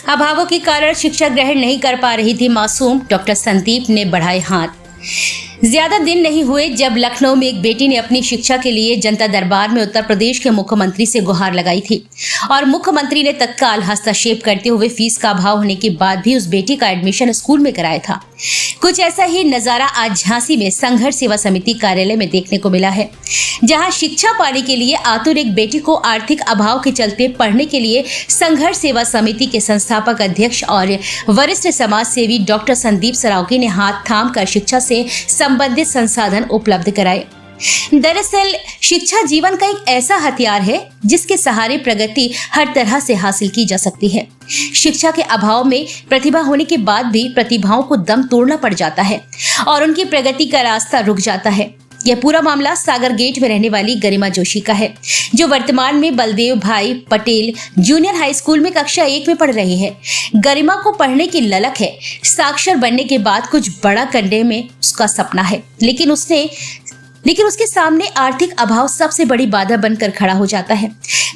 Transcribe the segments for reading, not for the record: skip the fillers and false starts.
अभावों के कारण शिक्षा ग्रहण नहीं कर पा रही थी मासूम, डॉक्टर संदीप ने बढ़ाए हाथ। ज्यादा दिन नहीं हुए जब लखनऊ में एक बेटी ने अपनी शिक्षा के लिए जनता दरबार में उत्तर प्रदेश के मुख्यमंत्री से गुहार लगाई थी और मुख्यमंत्री ने तत्काल हस्तक्षेप करते हुए फीस का अभाव होने के बाद भी उस बेटी का एडमिशन स्कूल में कराया था। कुछ ऐसा ही नजारा आज झांसी में संघर्ष सेवा समिति कार्यालय में देखने को मिला है, जहां शिक्षा पाने के लिए आतुर एक बेटी को आर्थिक अभाव के चलते पढ़ने के लिए संघर्ष सेवा समिति के संस्थापक अध्यक्ष और वरिष्ठ समाज सेवी डॉक्टर संदीप सरावगी ने हाथ थाम कर शिक्षा से संबंधित संसाधन उपलब्ध कराए। दरअसल शिक्षा जीवन का एक ऐसा हथियार है जिसके सहारे प्रगति हर तरह से हासिल की जा सकती है। शिक्षा के अभाव में प्रतिभा होने के बाद भी प्रतिभाओं को दम तोड़ना पड़ जाता है और उनकी प्रगति का रास्ता रुक जाता है। यह पूरा मामला सागर गेट में रहने वाली गरिमा जोशी का है, जो वर्तमान में बलदेव भाई पटेल जूनियर हाई स्कूल में कक्षा 1 में पढ़ रही है। गरिमा को पढ़ने की ललक है, साक्षर बनने के बाद कुछ बड़ा करने में उसका सपना है, लेकिन उसके सामने आर्थिक अभाव सबसे बड़ी बाधा बनकर खड़ा हो जाता है।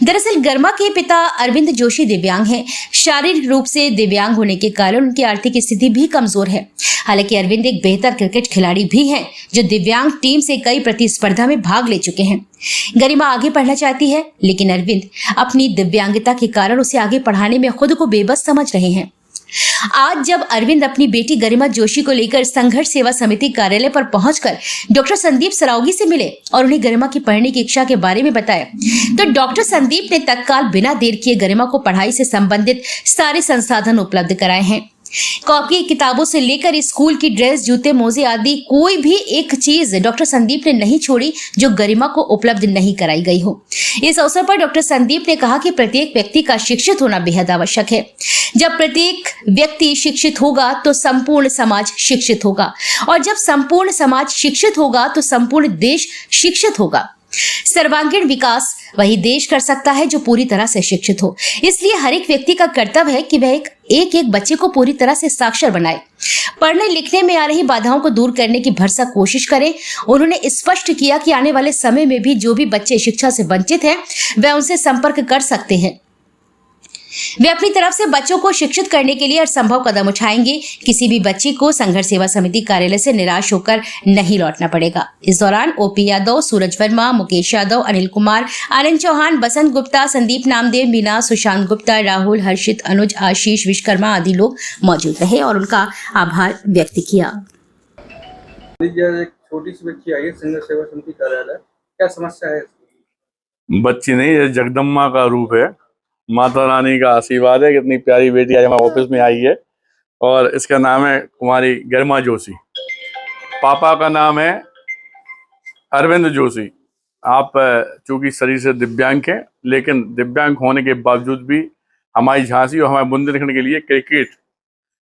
दरअसल गरिमा के पिता अरविंद जोशी दिव्यांग हैं। शारीरिक रूप से दिव्यांग होने के कारण उनकी आर्थिक स्थिति भी कमजोर है। हालांकि अरविंद एक बेहतर क्रिकेट खिलाड़ी भी हैं, जो दिव्यांग टीम से कई प्रतिस्पर्धा में भाग ले चुके हैं। गरिमा आगे पढ़ना चाहती है, लेकिन अरविंद अपनी दिव्यांगता के कारण उसे आगे पढ़ाने में खुद को बेबस समझ रहे हैं। आज जब अरविंद अपनी बेटी गरिमा जोशी को लेकर संघर्ष सेवा समिति कार्यालय पर पहुंचकर डॉक्टर संदीप सरावगी से मिले और उन्हें गरिमा की पढ़ने की इच्छा के बारे में बताया, तो डॉक्टर संदीप ने तत्काल बिना देर किए गरिमा को पढ़ाई से संबंधित सारे संसाधन उपलब्ध कराए हैं। कॉपी किताबों से लेकर स्कूल की ड्रेस, जूते, मोजे आदि कोई भी एक चीज डॉक्टर संदीप ने नहीं छोड़ी जो गरिमा को उपलब्ध नहीं कराई गई हो। इस अवसर पर डॉक्टर संदीप ने कहा कि प्रत्येक व्यक्ति का शिक्षित होना बेहद आवश्यक है। जब प्रत्येक व्यक्ति शिक्षित होगा तो संपूर्ण समाज शिक्षित होगा, और जब संपूर्ण समाज शिक्षित होगा तो संपूर्ण देश शिक्षित होगा। सर्वांगीण विकास वही देश कर सकता है जो पूरी तरह से शिक्षित हो। इसलिए हर एक व्यक्ति का कर्तव्य है कि वह एक बच्चे को पूरी तरह से साक्षर बनाए, पढ़ने लिखने में आ रही बाधाओं को दूर करने की भरसक कोशिश करें। उन्होंने स्पष्ट किया कि आने वाले समय में भी जो भी बच्चे शिक्षा से वंचित हैं, वह उनसे संपर्क कर सकते हैं। वे अपनी तरफ से बच्चों को शिक्षित करने के लिए हर संभव कदम उठाएंगे। किसी भी बच्ची को संघर्ष सेवा समिति कार्यालय से निराश होकर नहीं लौटना पड़ेगा। इस दौरान ओपी यादव, सूरज वर्मा, मुकेश यादव, अनिल कुमार, आनंद चौहान, बसंत गुप्ता, संदीप नामदेव, मीना, सुशांत गुप्ता, राहुल, हर्षित, अनुज, आशीष विश्वकर्मा आदि लोग मौजूद रहे और उनका आभार व्यक्त किया। एक छोटी सी बच्ची आई है संघर्ष सेवा समिति कार्यालय, क्या समस्या है? बच्ची नहीं, ये जगदम्बा का रूप है। माता रानी का आशीर्वाद है। कितनी प्यारी बेटी आज हमारे ऑफिस में आई है और इसका नाम है कुमारी गरिमा जोशी। पापा का नाम है अरविंद जोशी। आप चूंकि शरीर से दिव्यांग हैं, लेकिन दिव्यांग होने के बावजूद भी हमारी झांसी और हमारे बुंदेलखंड के लिए क्रिकेट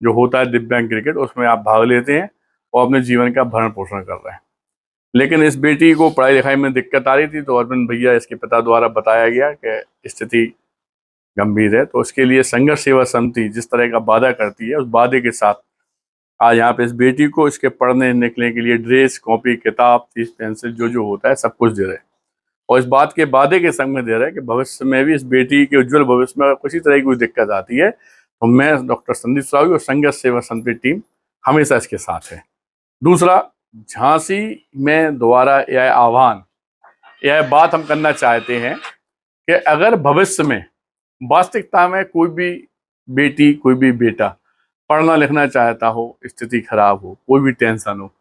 जो होता है, दिव्यांग क्रिकेट, उसमें आप भाग लेते हैं और अपने जीवन का भरण पोषण कर रहे हैं। लेकिन इस बेटी को पढ़ाई लिखाई में दिक्कत आ रही थी, तो अरविंद भैया, इसके पिता द्वारा बताया गया कि स्थिति गंभीर है, तो उसके लिए संघर्ष सेवा समिति जिस तरह का वादा करती है, उस वादे के साथ आज यहाँ पे इस बेटी को इसके पढ़ने निकलने के लिए ड्रेस, कॉपी, किताब, फीस, पेंसिल जो होता है सब कुछ दे रहे हैं। और इस बात के वादे के संग में दे रहे हैं कि भविष्य में भी इस बेटी के उज्जवल भविष्य में किसी तरह की कोई दिक्कत आती है तो मैं डॉक्टर संदीप सरावगी और संघर्ष सेवा समिति टीम हमेशा इसके साथ है। दूसरा, झांसी में दोबारा यह आह्वान, यह बात हम करना चाहते हैं कि अगर भविष्य में वास्तविकता में कोई भी बेटी, कोई भी बेटा पढ़ना लिखना चाहता हो, स्थिति खराब हो, कोई भी टेंशन हो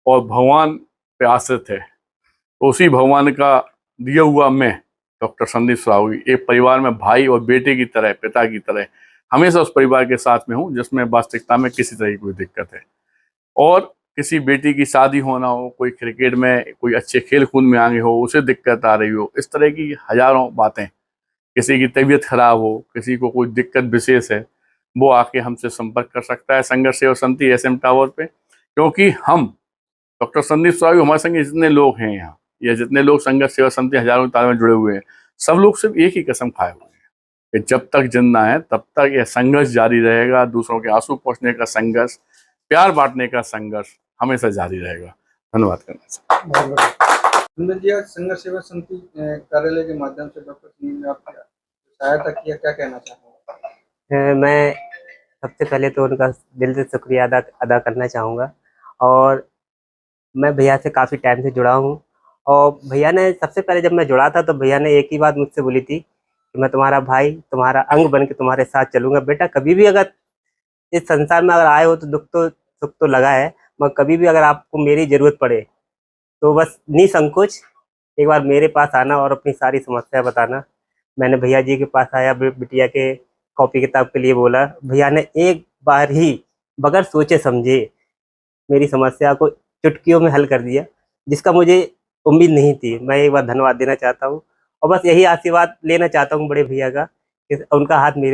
और भगवान पे आश्रित है, तो उसी भगवान का दिया हुआ मैं डॉक्टर संदीप सरावगी एक परिवार में भाई और बेटे की तरह, पिता की तरह हमेशा उस परिवार के साथ में हूँ जिसमें वास्तविकता में किसी तरह की कोई दिक्कत है। और किसी बेटी की शादी होना हो, कोई क्रिकेट में, कोई अच्छे खेल कूद में आगे हो, उसे दिक्कत आ रही हो, इस तरह की हजारों बातें, किसी की तबीयत खराब हो, किसी को कोई दिक्कत विशेष है, वो आके हमसे संपर्क कर सकता है संघर्ष सेवा समिति SM टावर पे। क्योंकि हम डॉक्टर संदीप सरावगी, हमारे संग जितने लोग हैं यहाँ, या जितने लोग संघर्ष सेवा समिति हजारों की तादाद में जुड़े हुए हैं, सब लोग सिर्फ एक ही कसम खाए हुए हैं कि जब तक जिंदा है तब तक यह संघर्ष जारी रहेगा। दूसरों के आंसू पोंछने का संघर्ष, प्यार बांटने का संघर्ष हमेशा जारी रहेगा। धन्यवाद करना चाहिए। संघर्ष सेवा समिति कार्यालय के माध्यम से डॉक्टर संदीप ने आपकी सहायता किया, क्या कहना चाहेंगे? मैं सबसे पहले तो उनका दिल से शुक्रिया अदा अदा करना चाहूँगा। और मैं भैया से काफ़ी टाइम से जुड़ा हूँ। और भैया ने सबसे पहले जब मैं जुड़ा था तो भैया ने एक ही बात मुझसे बोली थी कि मैं तुम्हारा भाई, तुम्हारा अंग बन के तुम्हारे साथ चलूँगा। बेटा कभी भी अगर इस संसार में अगर आए हो तो दुख तो सुख तो लगा है, मगर कभी भी अगर आपको मेरी ज़रूरत पड़े तो बस निसंकोच एक बार मेरे पास आना और अपनी सारी समस्या बताना। मैंने भैया जी के पास आया, बिटिया के कॉपी किताब के लिए बोला। भैया ने एक बार ही बगैर सोचे समझे मेरी समस्या को चुटकियों में हल कर दिया, जिसका मुझे उम्मीद नहीं थी। मैं एक बार धन्यवाद देना चाहता हूँ और बस यही आशीर्वाद लेना चाहता हूँ बड़े भैया का कि उनका हाथ मेरे